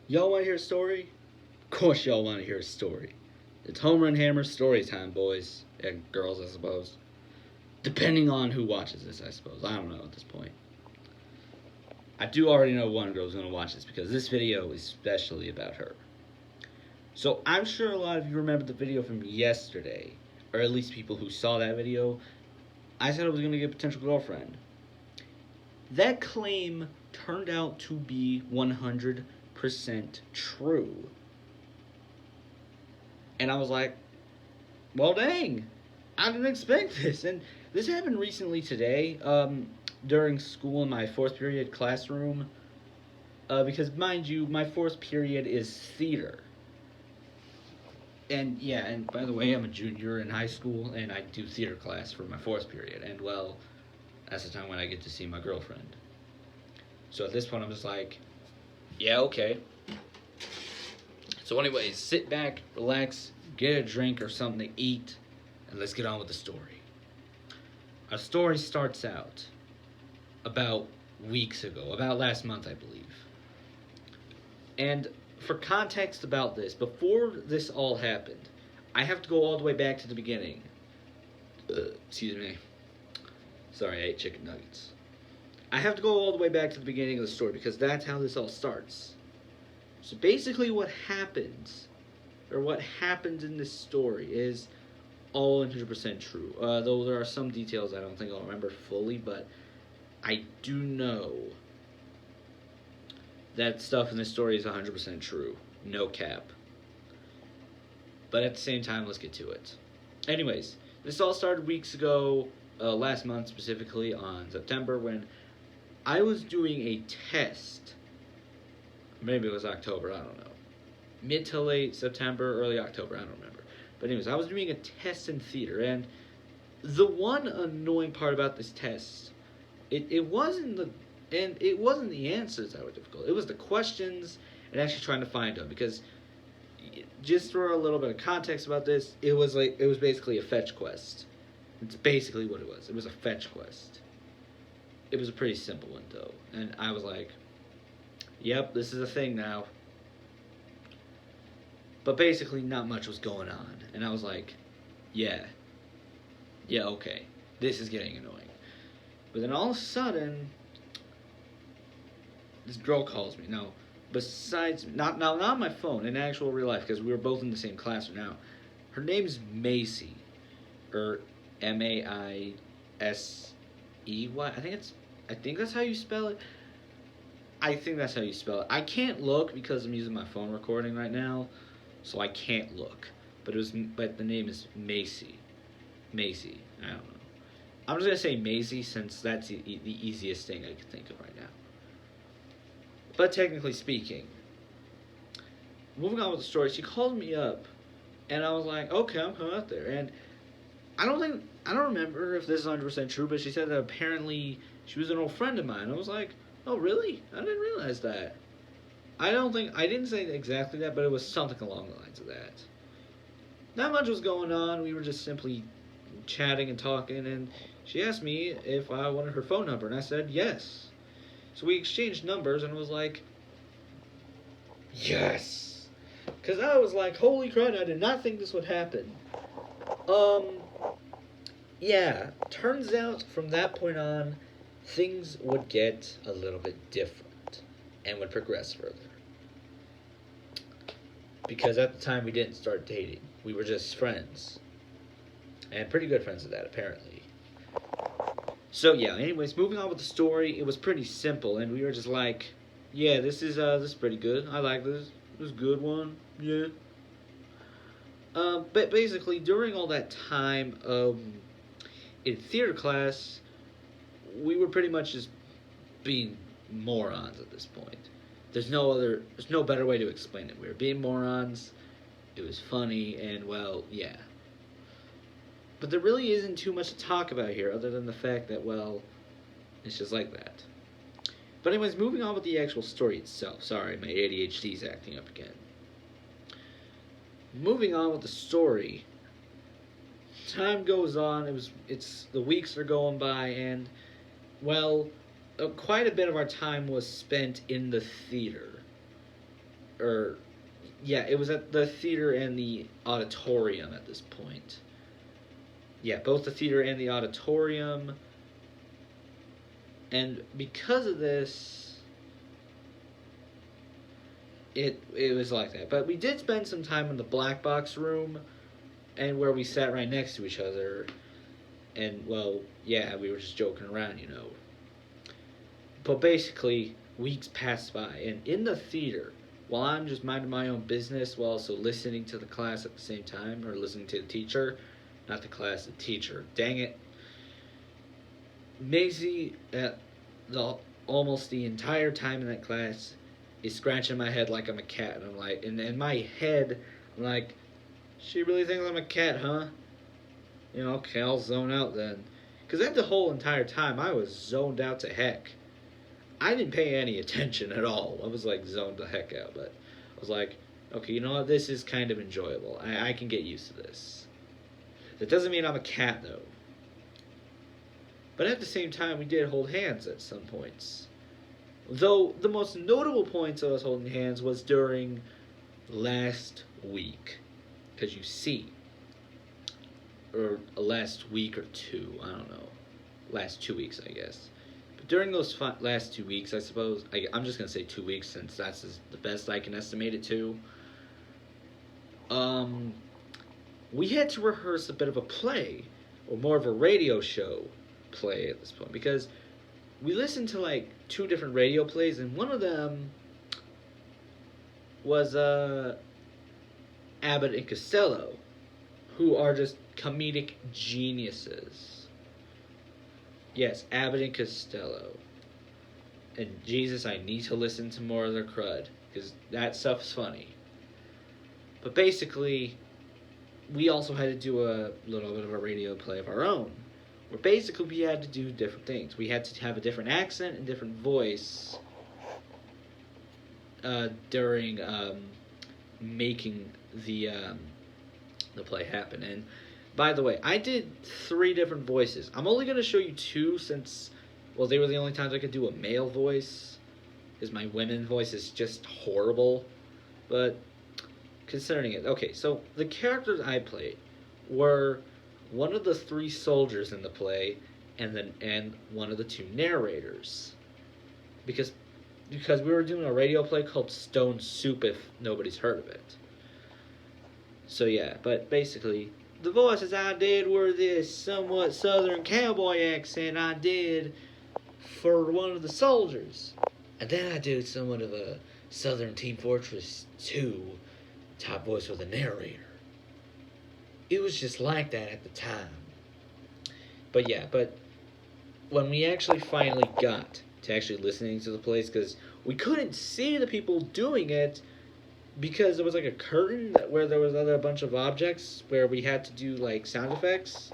Y'all want to hear a story? Of course y'all want to hear a story. It's HomeRunHammer story time, boys. And girls, I suppose. Depending on who watches this, I suppose. I don't know at this point. I do already know one girl's going to watch this because this video is especially about her. So I'm sure a lot of you remember the video from yesterday, or at least people who saw that video. I said I was going to get a potential girlfriend. That claim turned out to be 100% true. And I was like, well, dang, I didn't expect this. And this happened recently today, during school in my fourth period classroom. Because, mind you, my fourth period is theater. And, yeah, and by the way, I'm a junior in high school, and I do theater class for my fourth period. And, well, that's the time when I get to see my girlfriend. So at this point, I'm just like, yeah, okay. So anyways, sit back, relax, get a drink or something to eat, and let's get on with the story. Our story starts out about weeks ago, about last month, I believe. And for context about this, before this all happened, I have to go all the way back to the beginning. Excuse me. Sorry, I ate chicken nuggets. I have to go all the way back to the beginning of the story because that's how this all starts. So basically what happens in this story is all 100% true. Though there are some details I don't think I'll remember fully, but I do know that stuff in this story is 100% true. No cap. But at the same time, let's get to it. Anyways, this all started weeks ago, last month specifically, on September, when I was doing a test. Maybe it was October, I don't know. Mid to late September, early October, I don't remember. But anyways, I was doing a test in theater, and the one annoying part about this test, it wasn't the answers that were difficult. It was the questions and actually trying to find them. Because just for a little bit of context about this, it was basically a fetch quest. It's basically what it was. It was a fetch quest. It was a pretty simple one though, and I was like, yep, this is a thing now. But basically not much was going on. And I was like, yeah, okay. This is getting annoying. But then all of a sudden, this girl calls me. Now, besides, not on my phone, in actual real life, because we were both in the same classroom now. Her name's Macy. Or Maisey. I think that's how you spell it. I think that's how you spell it. I can't look because I'm using my phone recording right now, so I can't look. But the name is Macy. Macy. I don't know. I'm just gonna say Macy since that's the easiest thing I can think of right now. But technically speaking, moving on with the story, she called me up, and I was like, okay, I'm coming out there. And I don't remember if this is 100% true, but she said that apparently she was an old friend of mine. I was like, oh, really? I didn't realize that. I didn't say exactly that, but it was something along the lines of that. Not much was going on. We were just simply chatting and talking, and she asked me if I wanted her phone number, and I said yes. So we exchanged numbers, and it was like, yes. Because I was like, holy crap, I did not think this would happen. Yeah, turns out from that point on, things would get a little bit different and would progress further. Because at the time we didn't start dating. We were just friends. And pretty good friends at that, apparently. So yeah, anyways, moving on with the story, it was pretty simple, and we were just like, yeah, this is pretty good. I like this. This is a good one. Yeah. But basically, during all that time, in theater class, we were pretty much just being morons at this point. There's no better way to explain it. We were being morons. It was funny, and well, yeah. But there really isn't too much to talk about here, other than the fact that, well, it's just like that. But anyways, moving on with the actual story itself. Sorry, my ADHD's acting up again. Moving on with the story. Time goes on. The weeks are going by, and well, quite a bit of our time was spent in the theater. or yeah, it was at the theater and the auditorium at this point. Yeah, both the theater and the auditorium. And because of this, it was like that. But we did spend some time in the black box room, and where we sat right next to each other. And, well, yeah, we were just joking around, you know. But basically, weeks passed by, and in the theater, while I'm just minding my own business while also listening to the class at the same time, or listening to the teacher, not the class, the teacher, dang it. Maisie, almost the entire time in that class, is scratching my head like I'm a cat. And I'm like, and in my head, I'm like, she really thinks I'm a cat, huh? You know, okay, I'll zone out then. Because that the whole entire time, I was zoned out to heck. I didn't pay any attention at all. I was like zoned the heck out. But I was like, okay, you know what? This is kind of enjoyable. I can get used to this. That doesn't mean I'm a cat, though. But at the same time, we did hold hands at some points. Though the most notable points of us holding hands was during last week. Because you see, or last week or two, I don't know. Last 2 weeks, I guess. But during those last 2 weeks, I suppose, I'm just going to say 2 weeks since that's the best I can estimate it to. We had to rehearse a bit of a play, or more of a radio show play at this point, because we listened to like 2 different radio plays, and one of them was Abbott and Costello, who are just comedic geniuses. Yes, Abbott and Costello. And Jesus, I need to listen to more of their crud, because that stuff's funny. But basically, we also had to do a little bit of a radio play of our own, where basically we had to do different things. We had to have a different accent and different voice during making the play happen. And by the way, I did 3 different voices. I'm only going to show you 2 since, well, they were the only times I could do a male voice, because my women voice is just horrible. But concerning it, okay, so the characters I played were one of the 3 soldiers in the play, and one of the 2 narrators, because we were doing a radio play called Stone Soup, if nobody's heard of it. So yeah, but basically, the voices I did were this somewhat southern cowboy accent I did for one of the soldiers, and then I did somewhat of a Southern Team Fortress 2 type voice for the narrator. It was just like that at the time. But yeah, but when we actually finally got to actually listening to the plays, because we couldn't see the people doing it because there was like a curtain where there was a bunch of objects where we had to do like sound effects.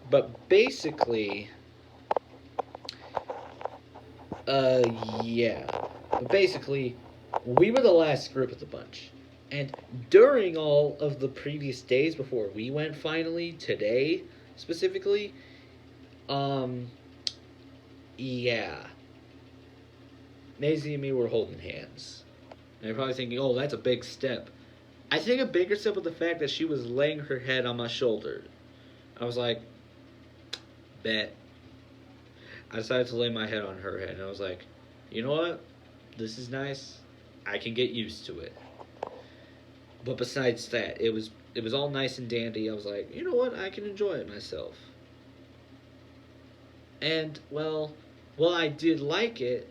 But basically, yeah. But basically, we were the last group of the bunch. And during all of the previous days before we went finally, today specifically, yeah. Maisie and me were holding hands. And you're probably thinking, oh, that's a big step. I think a bigger step was the fact that she was laying her head on my shoulder. I was like, bet. I decided to lay my head on her head, and I was like, you know what? This is nice. I can get used to it. But besides that, it was all nice and dandy. I was like, you know what? I can enjoy it myself. And, well, while I did like it,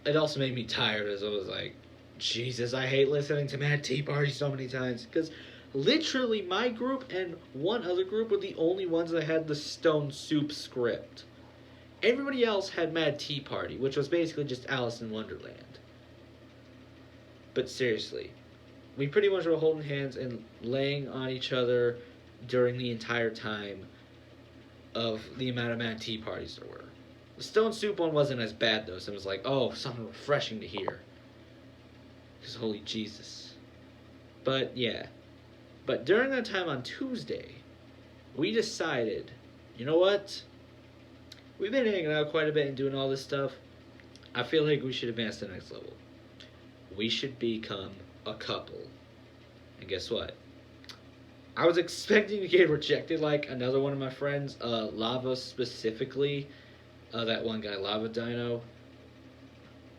it also made me tired, as I was like, Jesus, I hate listening to Mad Tea Party so many times. Because literally my group and one other group were the only ones that had the Stone Soup script. Everybody else had Mad Tea Party, which was basically just Alice in Wonderland. But seriously, we pretty much were holding hands and laying on each other during the entire time of the amount of Mad Tea Parties there were. The Stone Soup one wasn't as bad, though, so it was like, oh, something refreshing to hear. Because holy Jesus. But, yeah. But during that time on Tuesday, we decided, you know what? We've been hanging out quite a bit and doing all this stuff. I feel like we should advance to the next level. we should become a couple. And guess what? I was expecting to get rejected like another one of my friends, Lava specifically. That one guy, Lava Dino.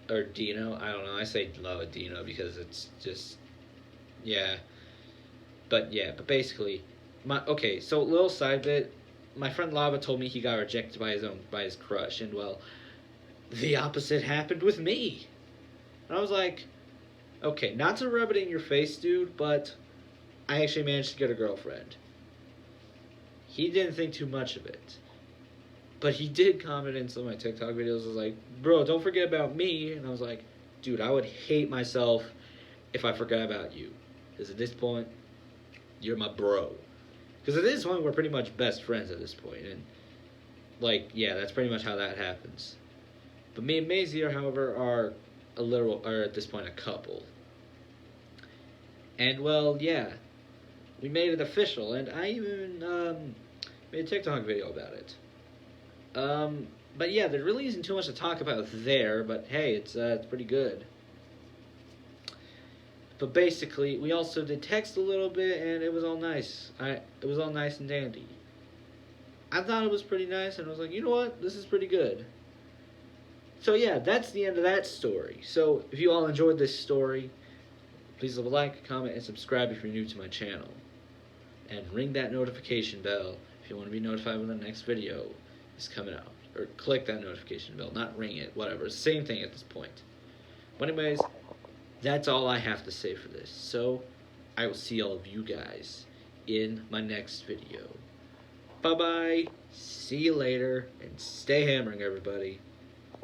Or Dino, I don't know. I say Lava Dino because it's just, yeah. But basically, so little side bit. My friend Lava told me he got rejected by his crush, and well, the opposite happened with me. And I was like, okay, not to rub it in your face, dude, but I actually managed to get a girlfriend. He didn't think too much of it. But he did comment in some of my TikTok videos. Was like, bro, don't forget about me. And I was like, dude, I would hate myself if I forgot about you. Because at this point, you're my bro. Because at this point, we're pretty much best friends at this point. And, like, yeah, that's pretty much how that happens. But me and Maisie, however, are at this point a couple. And, well, yeah, we made it official. And I even made a TikTok video about it. But yeah, there really isn't too much to talk about there, but hey, it's pretty good. But basically, we also did text a little bit, and it was all nice. It was all nice and dandy. I thought it was pretty nice, and I was like, you know what, this is pretty good. So yeah, that's the end of that story. So if you all enjoyed this story, please leave a like, comment, and subscribe if you're new to my channel. And ring that notification bell if you want to be notified when the next video is coming out. Or click that notification bell, not ring it, whatever. Same thing at this point. But anyways, that's all I have to say for this. So, I will see all of you guys in my next video. Bye-bye. See you later, and stay hammering, everybody.